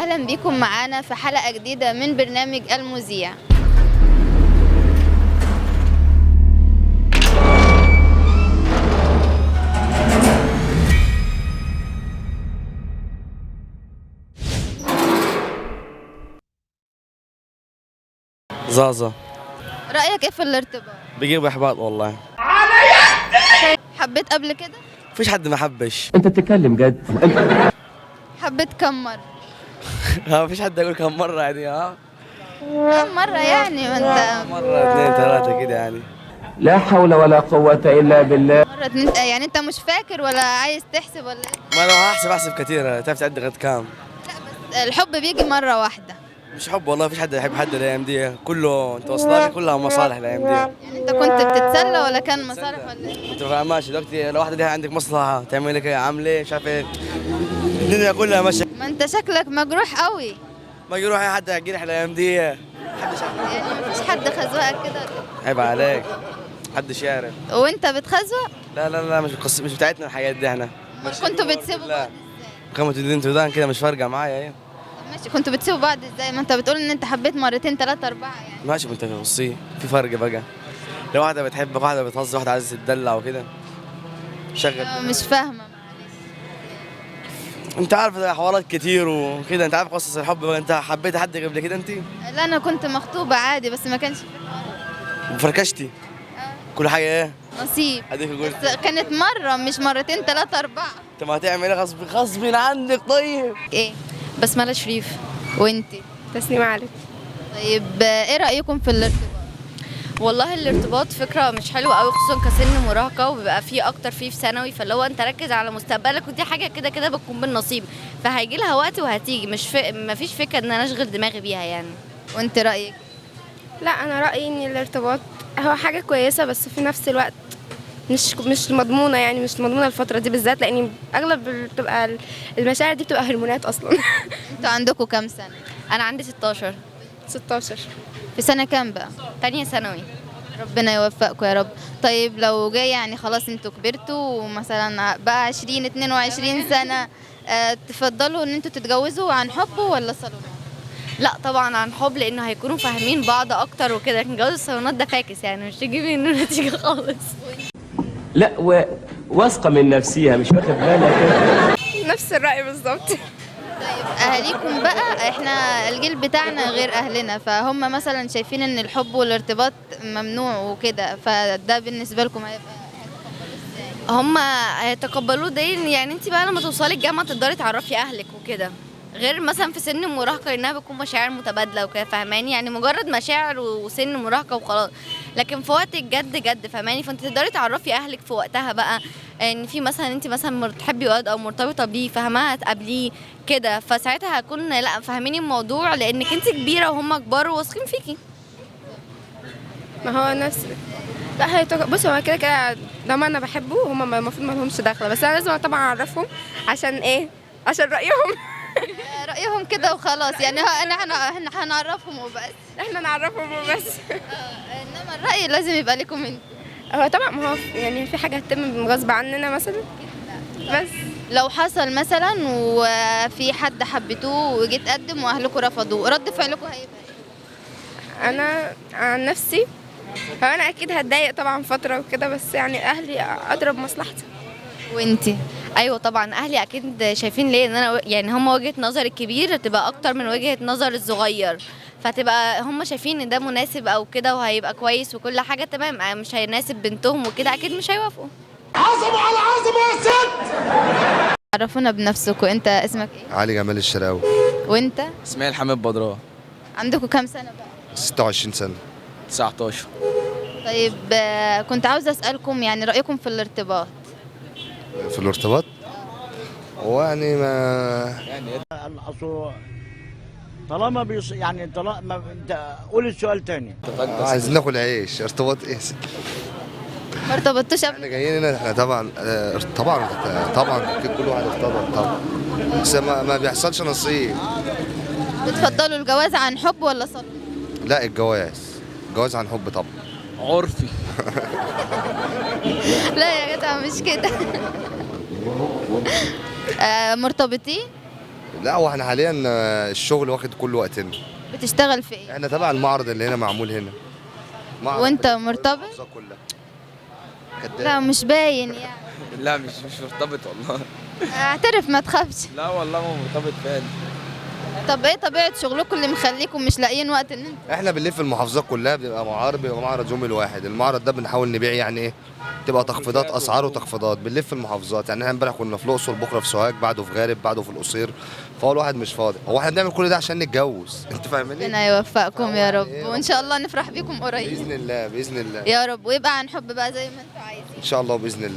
أهلا بكم معانا في حلقة جديدة من برنامج المذيع. زازا. رأيك ايه في الارتباط؟ بيجيب احباط والله. حبيت قبل كده؟ مفيش حد ما حبش. انت بتتكلم جد؟ حبيت كم مرة؟ مفيش حد يقول كم مرة يعني كم مرة يعني ما انت مرة اثنين ثلاثة كده يعني. لا حول ولا قوة إلا بالله. مرة اتنين يعني انت مش فاكر ولا عايز تحسب ولا ايه؟ ما لو احسب كثير، تعرف تعد قد كام؟ الحب بيجي مرة واحدة. مش حب والله، مفيش حد يحب حد الايام دي، كله انت وصلاني كلها مصالح الايام دي. يعني انت كنت بتتسلى ولا كان مصالح ولا ايه؟ انت ماشي دلوقتي لو واحدة ليها عندك مصلحة تعمل لك ايه، عامل ايه، مش عارف ايه، الدنيا كلها ماشية. ما انت شكلك مجروح قوي. ما يروح اي حد يجرح الايام دي. يعني مفيش حد خزوقك كده ولا عيب عليك، محدش يعرف. ايه؟ وانت بتخزوق؟ لا مش بتاعتنا الحاجات دي احنا. كنتوا بتسيبوا لا. بعض ازاي؟ كم تدين تودان كده مش فارقة معايا ايه. ماشي، كنتوا بتسيبوا بعض ازاي؟ ما انت بتقول ان انت حبيت مرتين ثلاثة أربعة يعني. ماشي، ما انت بصي في فرق بقى. لو واحدة بتحبك، واحدة بتهزر، واحدة عايزة تدلع وكده شغل. مش فاهمة معلش. انت عارف ده حوارات كتير وكده، انت عارف قصص الحب بقى. انت حبيت حد قبل كده انت؟ لا انا كنت مخطوبة عادي بس ما كانش في وفركشتي كل حاجة ايه؟ نصيب. اديك قلت بس كانت مرة مش مرتين ثلاثة أربعة. انت ما هتعمل ايه غصب عنك. طيب ايه؟ بسملة شريف. وانتي؟ تسليم عليك. طيب ايه رأيكم في الارتباط؟ والله الارتباط فكرة مش حلوة قوي، خصوصا كسن مراهقة، وبيبقى فيه أكتر فيه في ثانوي، فاللي هو أنت ركز على مستقبلك، ودي حاجة كده كده بتكون بالنصيب، فهيجي لها وقت وهتيجي، مفيش فكرة إن أنا أشغل دماغي بيها يعني. وانت رأيك؟ لا انا رايي ان الارتباط هو حاجه كويسه، بس في نفس الوقت مش مضمونه، يعني مش مضمونه الفتره دي بالذات، لان اغلب بتبقى المشاعر دي بتبقى هرمونات اصلا. انتوا عندكم كام سنة؟ أنا عندي 16. 16. في سنة كام بقى؟ تانية ثانوي. ربنا يوفقكم يا رب. طيب لو جاي يعني خلاص انتوا كبرتوا ومثلا بقى 20 22 سنة، تفضلوا ان انتوا تتجوزوا عن حب ولا صالونات؟ لا طبعا عن حب، لأنه هيكونوا فاهمين بعض أكتر وكده، لكن جواز الصالونات ده فاكس يعني مش تجيب منه نتيجة خالص. لا واثقة من نفسها، مش واخد بالك. نفس الراي بالظبط. طيب اهاليكم بقى، احنا الجيل بتاعنا غير اهلنا، فهم مثلا شايفين ان الحب والارتباط ممنوع وكده، فده بالنسبه لكم هيبقى هم هيتقبلوه ده، يعني انت بقى لما توصلي الجامعه تقدري تعرفي اهلك وكده، غير مثلا في سن المراهقه انها بتكون مشاعر متبادله وكده، فاهماني؟ يعني مجرد مشاعر وسن مراهقه وخلاص، لكن في وقت الجد جد، فاهماني؟ فانت تقدري تعرفي اهلك في وقتها بقى، ان في مثلا انت مثلا بتحبي واد او مرتبطه بيه، فاهمه؟ هتقابليه كده، فساعتها هكون لا فاهميني الموضوع، لانك انت كبيره وهم كبار وواثقين فيكي. ما هو نفس لا بص، هو كده كده لما انا بحبه هم المفروض ما لهمش دخله، بس انا لازم طبعا اعرفهم. عشان ايه؟ عشان رايهم. رايهم كده وخلاص يعني. احنا هنعرفهم وبس. احنا نعرفهم وبس. انما الراي لازم يبقى لكم انتوا. هو طبعا ما هو يعني في حاجه هتتم غصب عننا مثلا، بس لو حصل مثلا وفي حد حبيتوه وجيت تقدم واهلكم رفضوه، رد فعلكم هيبقى ايه؟ انا عن نفسي هو انا اكيد هتضايق طبعا فتره وكده، بس يعني اهلي اضرب مصلحتي. وانتي؟ ايوه طبعا اهلي اكيد شايفين ليه ان انا يعني هم وجهة نظر الكبير تبقى اكتر من وجهة نظر الصغير، فتبقى هم شايفين ان ده مناسب او كده وهيبقى كويس وكل حاجه تمام، مش هيناسب بنتهم وكده اكيد مش هيوافقوا. عظمة على عظمة يا ست. عرفونا بنفسكم. انت اسمك ايه؟ علي جمال الشراوي. وانت؟ اسماعيل حماد بدران. عندكم كام سنة بقى؟ 26 سنة. 19. طيب كنت عاوزة اسألكم يعني رأيكم في الارتباط. في الارتباط هو يعني ما الاصل طالما يعني طالما انت قول السؤال تاني. عايزين ناكل عيش، ارتباط ايه؟ ما ارتبطتوش قبل؟ احنا جايين هنا، احنا طبعا اكيد كل واحد ارتبط طبعا، بس ما بيحصلش نصيب. بتفضلوا الجواز عن حب ولا صالونات؟ لا الجواز عن حب طبعا. عرفي. لا يا جدع مش كده. مرتبطين؟ لا هو احنا حاليا الشغل واخد كل وقتنا. بتشتغل في ايه؟ احنا تبع المعرض اللي هنا معمول هنا. معرض وانت مرتبط؟ المحافظات كلها. لا مش باين يعني. لا مش مرتبط والله. اعترف ما تخافش. لا والله ما مرتبط فعلا. طب ايه طبيعة شغلكم اللي مخليكم مش لاقيين وقت ان انتوا؟ احنا بنلف المحافظات كلها، بيبقى معرض يوم الواحد. المعرض ده بنحاول نبيع يعني ايه، تبقى تخفيضات اسعار وتخفيضات. بنلف المحافظات، يعني احنا امبارح كنا في الاقصر، بكره في سوهاج، بعده في غارب، بعده في القصير. فهو الواحد مش فاضي. هو احنا بنعمل كل ده عشان نتجوز، انت فاهماني؟ ربنا يوفقكم يا رب، إيه وان شاء الله نفرح بيكم قريب باذن الله باذن الله. يا رب، ويبقى عن حب بقى زي ما انتوا عايزين. ان شاء الله باذن الله.